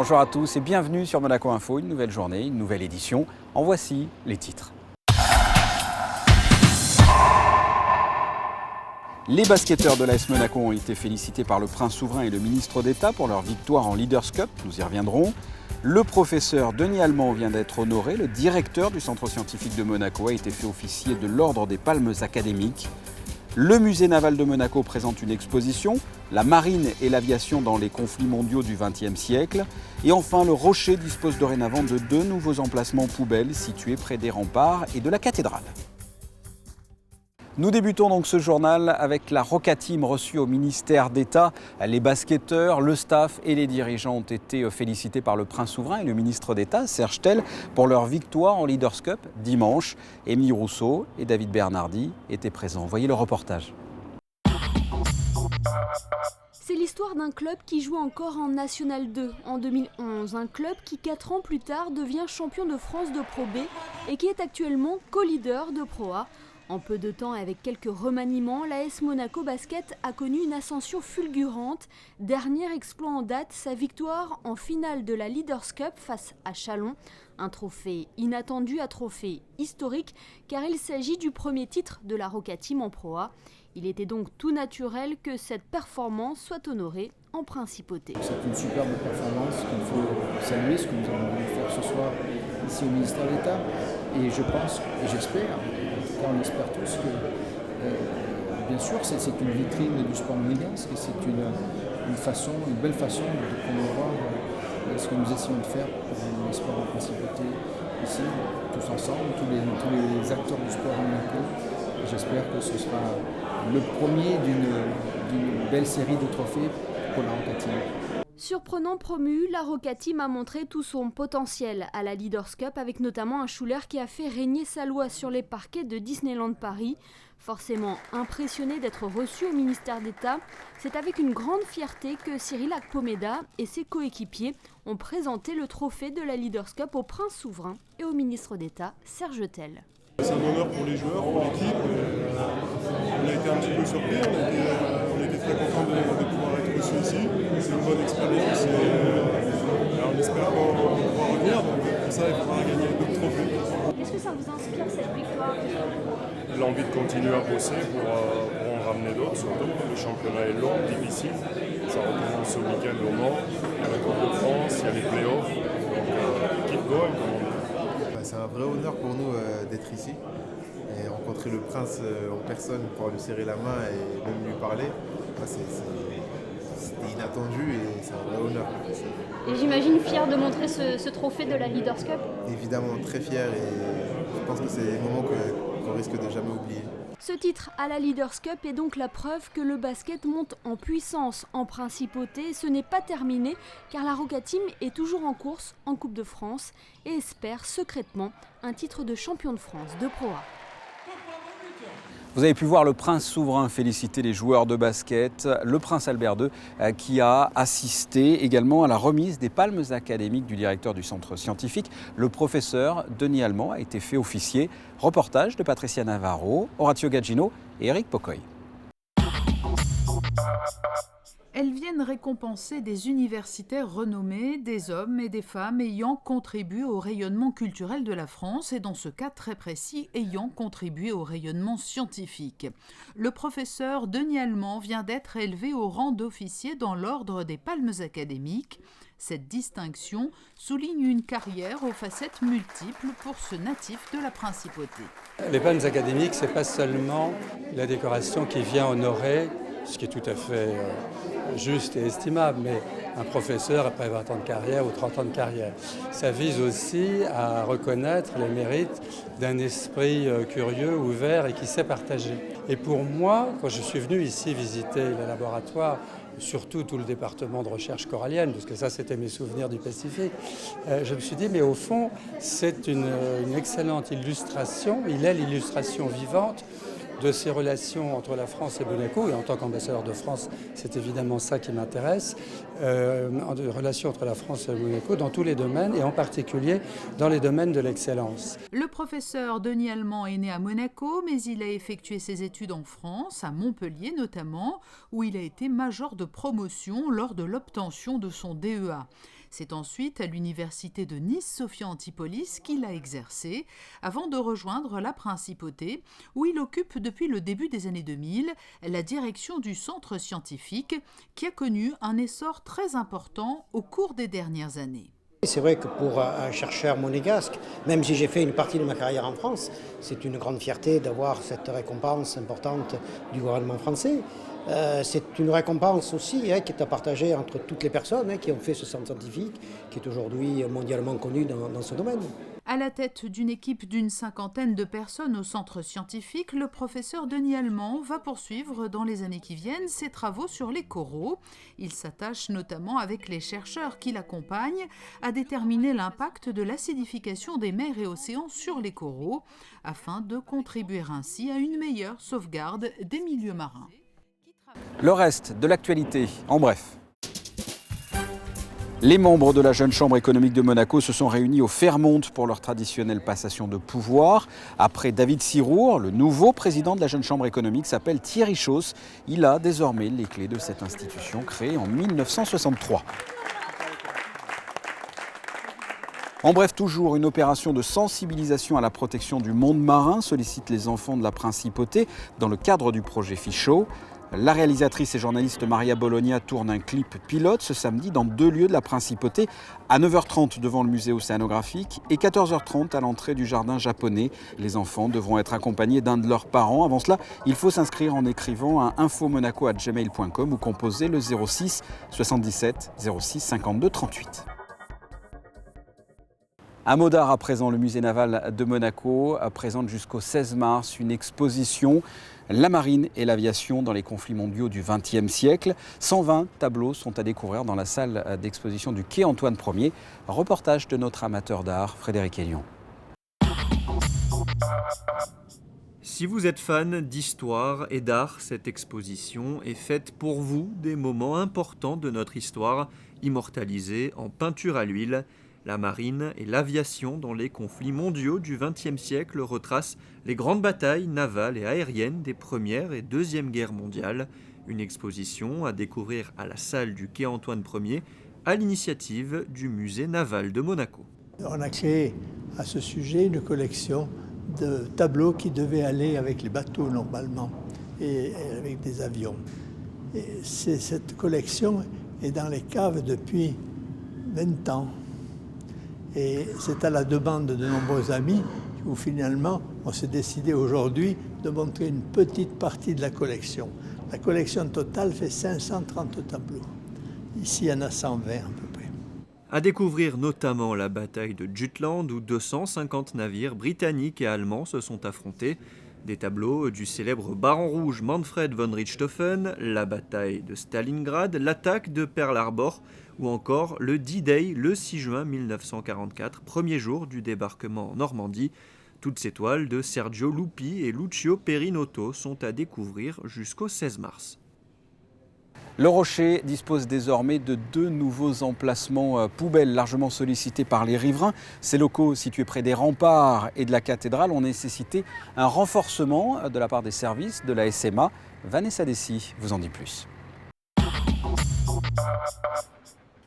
Bonjour à tous et bienvenue sur Monaco Info, une nouvelle journée, une nouvelle édition. En voici les titres. Les basketteurs de l'AS Monaco ont été félicités par le prince souverain et le ministre d'État pour leur victoire en Leaders Cup, nous y reviendrons. Le professeur Denis Allemand vient d'être honoré, le directeur du centre scientifique de Monaco a été fait officier de l'ordre des Palmes académiques. Le musée naval de Monaco présente une exposition, la marine et l'aviation dans les conflits mondiaux du XXe siècle. Et enfin, le Rocher dispose dorénavant de 2 nouveaux emplacements poubelles situés près des remparts et de la cathédrale. Nous débutons donc ce journal avec la Roca Team reçue au ministère d'État. Les basketteurs, le staff et les dirigeants ont été félicités par le prince souverain et le ministre d'État, Serge Tell, pour leur victoire en Leaders Cup dimanche. Émilie Rousseau et David Bernardi étaient présents. Voyez le reportage. C'est l'histoire d'un club qui joue encore en National 2 en 2011. Un club qui 4 ans plus tard devient champion de France de Pro B et qui est actuellement co-leader de Pro A. En peu de temps et avec quelques remaniements, l'AS Monaco Basket a connu une ascension fulgurante. Dernier exploit en date, sa victoire en finale de la Leaders Cup face à Chalon. Un trophée inattendu, un trophée historique, car il s'agit du premier titre de la Roca Team en Pro A. Il était donc tout naturel que cette performance soit honorée en principauté. C'est une superbe performance qu'il faut saluer, ce que nous avons voulu faire ce soir ici au ministère d'État. Et je pense, et j'espère, on espère tous que, bien sûr, c'est une vitrine du sport monégasque et c'est une belle façon de promouvoir ce que nous essayons de faire pour le sport en principauté ici, tous ensemble, tous les acteurs du sport à Monaco. J'espère que ce sera le premier d'une belle série de trophées pour la Roca Team. Surprenant promu, la Roca Team a montré tout son potentiel à la Leaders Cup avec notamment un Schuler qui a fait régner sa loi sur les parquets de Disneyland Paris. Forcément impressionné d'être reçu au ministère d'État, c'est avec une grande fierté que Cyril Akpomeda et ses coéquipiers ont présenté le trophée de la Leaders Cup au prince souverain et au ministre d'État Serge Tell. C'est un honneur pour les joueurs, pour l'équipe. On a été un petit peu surpris, on était très contents de pouvoir être reçus ici. C'est une bonne expérience et on espère qu'on pourra revenir. Donc pour ça, il faudra gagner d'autres trophées. Qu'est-ce que ça vous inspire cette victoire ? L'envie de continuer à bosser pour en ramener d'autres, surtout. Le championnat est long, difficile. Ça recommence ce week-end au Mans. Il y a la Coupe de France, il y a les playoffs. Donc keep going, comme on dit. C'est un vrai honneur pour nous d'être ici et rencontrer le prince en personne, pouvoir lui serrer la main et même lui parler. C'était inattendu et c'est un vrai honneur. Et j'imagine fier de montrer ce trophée de la Leaders Cup. Évidemment très fier et je pense que c'est des moments qu'on risque de jamais oublier. Ce titre à la Leaders Cup est donc la preuve que le basket monte en puissance en principauté. Ce n'est pas terminé car la Roca Team est toujours en course en Coupe de France et espère secrètement un titre de champion de France de Pro A. Vous avez pu voir le prince souverain féliciter les joueurs de basket, le prince Albert II qui a assisté également à la remise des palmes académiques du directeur du centre scientifique. Le professeur Denis Allemand a été fait officier. Reportage de Patricia Navarro, Horatio Gaggino et Eric Pocoy. Elles viennent récompenser des universitaires renommés, des hommes et des femmes ayant contribué au rayonnement culturel de la France et dans ce cas très précis, ayant contribué au rayonnement scientifique. Le professeur Denis Allemand vient d'être élevé au rang d'officier dans l'ordre des Palmes académiques. Cette distinction souligne une carrière aux facettes multiples pour ce natif de la principauté. Les Palmes académiques, ce n'est pas seulement la décoration qui vient honorer, ce qui est tout à fait juste et estimable, mais un professeur après 20 ans de carrière ou 30 ans de carrière. Ça vise aussi à reconnaître les mérites d'un esprit curieux, ouvert et qui sait partager. Et pour moi, quand je suis venu ici visiter les laboratoires, surtout tout le département de recherche corallienne, parce que ça c'était mes souvenirs du Pacifique, je me suis dit mais au fond c'est une excellente illustration, il est l'illustration vivante de ces relations entre la France et Monaco, et en tant qu'ambassadeur de France, c'est évidemment ça qui m'intéresse, de relations entre la France et Monaco dans tous les domaines, et en particulier dans les domaines de l'excellence. Le professeur Denis Allemand est né à Monaco, mais il a effectué ses études en France, à Montpellier notamment, où il a été major de promotion lors de l'obtention de son DEA. C'est ensuite à l'université de Nice Sophia Antipolis qu'il a exercé, avant de rejoindre la Principauté, où il occupe depuis le début des années 2000 la direction du centre scientifique, qui a connu un essor très important au cours des dernières années. C'est vrai que pour un chercheur monégasque, même si j'ai fait une partie de ma carrière en France, c'est une grande fierté d'avoir cette récompense importante du gouvernement français. C'est une récompense aussi qui est à partager entre toutes les personnes qui ont fait ce centre scientifique, qui est aujourd'hui mondialement connu dans ce domaine. À la tête d'une équipe d'une 50aine de personnes au centre scientifique, le professeur Denis Allemand va poursuivre dans les années qui viennent ses travaux sur les coraux. Il s'attache notamment avec les chercheurs qui l'accompagnent à déterminer l'impact de l'acidification des mers et océans sur les coraux, afin de contribuer ainsi à une meilleure sauvegarde des milieux marins. Le reste de l'actualité, en bref. Les membres de la Jeune Chambre économique de Monaco se sont réunis au Fairmont pour leur traditionnelle passation de pouvoir. Après David Sirour, le nouveau président de la Jeune Chambre économique s'appelle Thierry Chausse. Il a désormais les clés de cette institution créée en 1963. En bref, toujours une opération de sensibilisation à la protection du monde marin sollicite les enfants de la Principauté dans le cadre du projet Fichot. La réalisatrice et journaliste Maria Bologna tourne un clip pilote ce samedi dans 2 lieux de la Principauté, à 9h30 devant le musée océanographique et 14h30 à l'entrée du jardin japonais. Les enfants devront être accompagnés d'un de leurs parents. Avant cela, il faut s'inscrire en écrivant à infomonaco@gmail.com ou composer le 06 77 06 52 38. À mot d'art à présent, le musée naval de Monaco présente jusqu'au 16 mars une exposition « La marine et l'aviation dans les conflits mondiaux du XXe siècle ». 120 tableaux sont à découvrir dans la salle d'exposition du quai Antoine Ier. Reportage de notre amateur d'art, Frédéric Hélion. Si vous êtes fan d'histoire et d'art, cette exposition est faite pour vous des moments importants de notre histoire, immortalisés en peinture à l'huile. La marine et l'aviation dans les conflits mondiaux du XXe siècle retracent les grandes batailles navales et aériennes des Première et Deuxième Guerres mondiales. Une exposition à découvrir à la salle du quai Antoine Ier à l'initiative du musée naval de Monaco. On a créé à ce sujet une collection de tableaux qui devaient aller avec les bateaux normalement et avec des avions. Et cette collection est dans les caves depuis 20 ans. Et c'est à la demande de nombreux amis où finalement on s'est décidé aujourd'hui de montrer une petite partie de la collection. La collection totale fait 530 tableaux. Ici, il y en a 120 à peu près. À découvrir notamment la bataille de Jutland où 250 navires britanniques et allemands se sont affrontés. Des tableaux du célèbre baron rouge Manfred von Richthofen, la bataille de Stalingrad, l'attaque de Pearl Harbor ou encore le D-Day le 6 juin 1944, premier jour du débarquement en Normandie. Toutes ces toiles de Sergio Lupi et Lucio Perinotto sont à découvrir jusqu'au 16 mars. Le Rocher dispose désormais de 2 nouveaux emplacements poubelles largement sollicités par les riverains. Ces locaux situés près des remparts et de la cathédrale ont nécessité un renforcement de la part des services de la SMA. Vanessa Dessy vous en dit plus.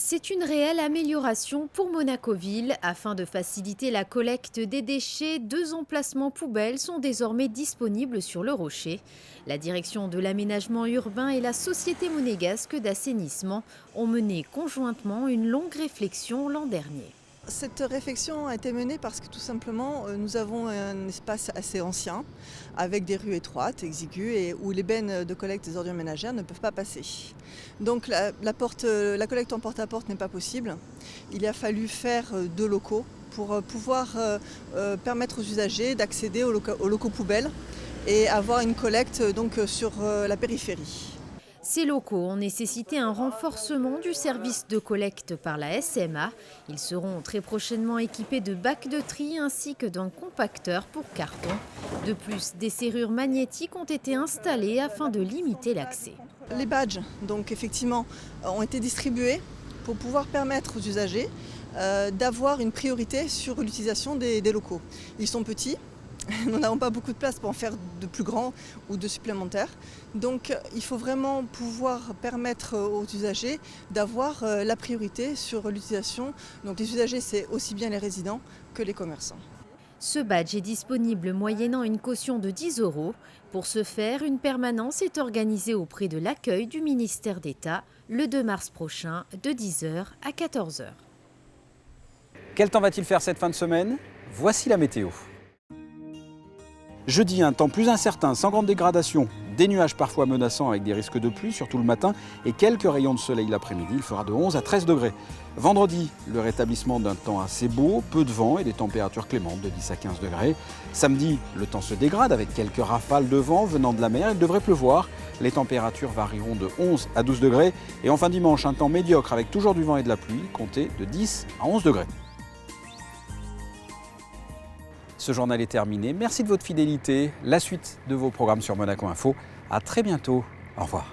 C'est une réelle amélioration pour Monaco-Ville. Afin de faciliter la collecte des déchets, 2 emplacements poubelles sont désormais disponibles sur le Rocher. La direction de l'aménagement urbain et la société monégasque d'assainissement ont mené conjointement une longue réflexion l'an dernier. Cette réflexion a été menée parce que tout simplement nous avons un espace assez ancien avec des rues étroites, exiguës et où les bennes de collecte des ordures ménagères ne peuvent pas passer. Donc la collecte en porte-à-porte n'est pas possible. Il a fallu faire 2 locaux pour pouvoir permettre aux usagers d'accéder aux locaux poubelles et avoir une collecte donc sur la périphérie. Ces locaux ont nécessité un renforcement du service de collecte par la SMA. Ils seront très prochainement équipés de bacs de tri ainsi que d'un compacteur pour carton. De plus, des serrures magnétiques ont été installées afin de limiter l'accès. Les badges, donc effectivement, ont été distribués pour pouvoir permettre aux usagers d'avoir une priorité sur l'utilisation des locaux. Ils sont petits. Nous n'avons pas beaucoup de place pour en faire de plus grands ou de supplémentaires. Donc il faut vraiment pouvoir permettre aux usagers d'avoir la priorité sur l'utilisation. Donc les usagers, c'est aussi bien les résidents que les commerçants. Ce badge est disponible moyennant une caution de 10 €. Pour ce faire, une permanence est organisée auprès de l'accueil du ministère d'État le 2 mars prochain de 10 h à 14 h. Quel temps va-t-il faire cette fin de semaine? Voici la météo. Jeudi, un temps plus incertain, sans grande dégradation. Des nuages parfois menaçants avec des risques de pluie, surtout le matin, et quelques rayons de soleil l'après-midi. Il fera de 11 à 13 degrés. Vendredi, le rétablissement d'un temps assez beau, peu de vent et des températures clémentes de 10 à 15 degrés. Samedi, le temps se dégrade avec quelques rafales de vent venant de la mer. Il devrait pleuvoir. Les températures varieront de 11 à 12 degrés. Et enfin dimanche, un temps médiocre avec toujours du vent et de la pluie, comptez de 10 à 11 degrés. Ce journal est terminé. Merci de votre fidélité. La suite de vos programmes sur Monaco Info. À très bientôt. Au revoir.